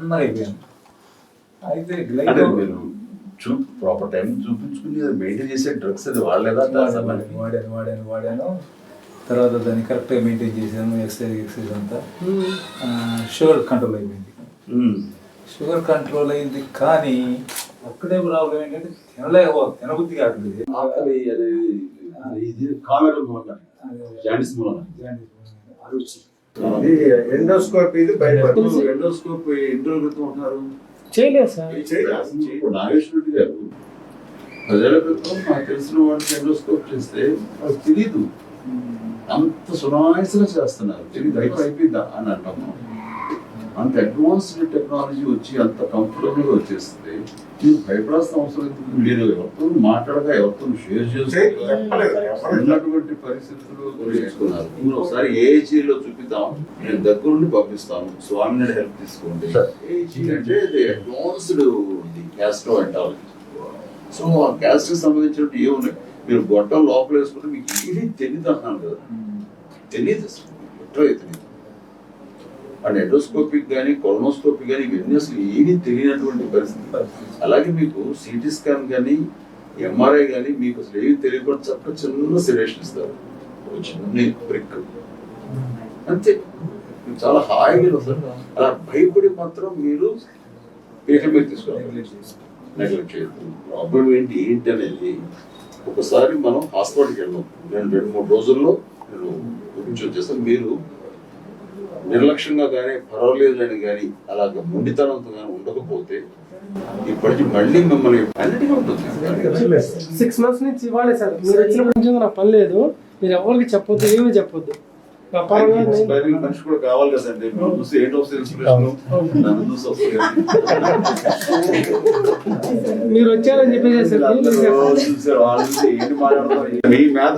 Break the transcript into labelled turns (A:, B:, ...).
A: సన్నగా అయిపోయాను. అయితే
B: ప్రాపర్ టైం చూపించుకుని మెయింటైన్ చేసే డ్రగ్స్ అది వాడలేదా?
A: వాడాను. తర్వాత దాన్ని కరెక్ట్గా మెయింటైన్ చేశాను. ఎక్సర్సైజ్ అంతా. షుగర్ కంట్రోల్ అయిపోయింది. షుగర్ కంట్రోల్ అయింది, కానీ ఒక్కటే ప్రాబ్లం ఏంటంటే తినబుద్ధి కావట్లేదు.
B: ఎండోస్కోప్ ఇది ఎండోస్కోప్ ఎన్ని రోజుల క్రితం ఉన్నారు?
C: చేయలేదు సార్.
B: నాగేశ్వర గారు ప్రజల క్రితం నాకు తెలిసిన వాళ్ళకి ఎండోస్కోప్ చేస్తే వాళ్ళకి తెలీదు, అంత సునాయాసంగా చేస్తున్నారు. తెలియదు అయిపోయిందా అని అంటాము. అంత అడ్వాన్స్డ్ టెక్నాలజీ వచ్చి అంత కంఫర్టబుల్ గా వచ్చేస్తుంది. మీరు భయపడాల్సిన అవసరం ఎందుకు? మీరు ఎవరితో మాట్లాడగా ఎవరితో షేర్ చేస్తున్నటువంటి పరిస్థితులు నేర్చుకున్నారు. మీరు ఒకసారి ఏఐజీలో చూపిద్దాం, నేను దగ్గరుండి పంపిస్తాను, స్వామి హెల్ప్ తీసుకోండి. ఏఐజీ అంటే అడ్వాన్స్డ్ గ్యాస్ట్రో ఎంటాలజీ. సో ఆ గ్యాస్ కి సంబంధించినట్టు ఏమున్నాయి, మీరు గొట్టం లోపల వేసుకుంటే మీకు ఏమీ తెలియదు అంటున్నాను కదా. తెలియదు అసలు, తెలియదు. అండ్ ఎండోస్కోపిక్ కానీ కొలనోస్కోపిక్ కానీ ఇవన్నీ అసలు ఏమీ తెలియనటువంటి పరిస్థితి. అలాగే మీకు సిటీ స్కాన్ కానీ ఎంఆర్ఐ కానీ మీకు అసలు ఏమి తెలియకుండా చక్కగా చిన్న సెడేషన్ ఇస్తారు, ఒక చిన్న బ్రిక్ అంతే. మీకు చాలా హాయిగా వస్తారు. అలా భయపడి మాత్రం మీరు పేషెంట్ మీద తీసుకోవాలి, నెగ్లెక్ట్ చేయద్దు. ప్రాబ్లం ఏంటి అనేది ఒకసారి మనం హాస్పిటల్కి వెళ్ళాం. నేను 2-3 రోజుల్లో నేను వచ్చేస్తాను. మీరు నిర్లక్ష్యంగా కానీ పర్వాలేదని కానీ అలాగ మొండితనంతో కానీ ఉండకపోతే ఇప్పటికి మళ్ళీ మిమ్మల్ని అన్నిటిగా ఉంటుంది.
C: 6 months నుంచి ఇవ్వాలి సార్. మీరు వచ్చినప్పటి నుంచి నాకు పని లేదు, మీరు ఎవరికి చెప్పొద్దు, ఏమీ చెప్పొద్దు.
B: మనిషి కూడా కావాలి కదండి. చూసి ఏంటో నన్ను చూసి
C: మీరు వచ్చారని చెప్పేసి
B: చూసారు వాళ్ళు ఏంటి మాట్లాడతారు మీ మేధ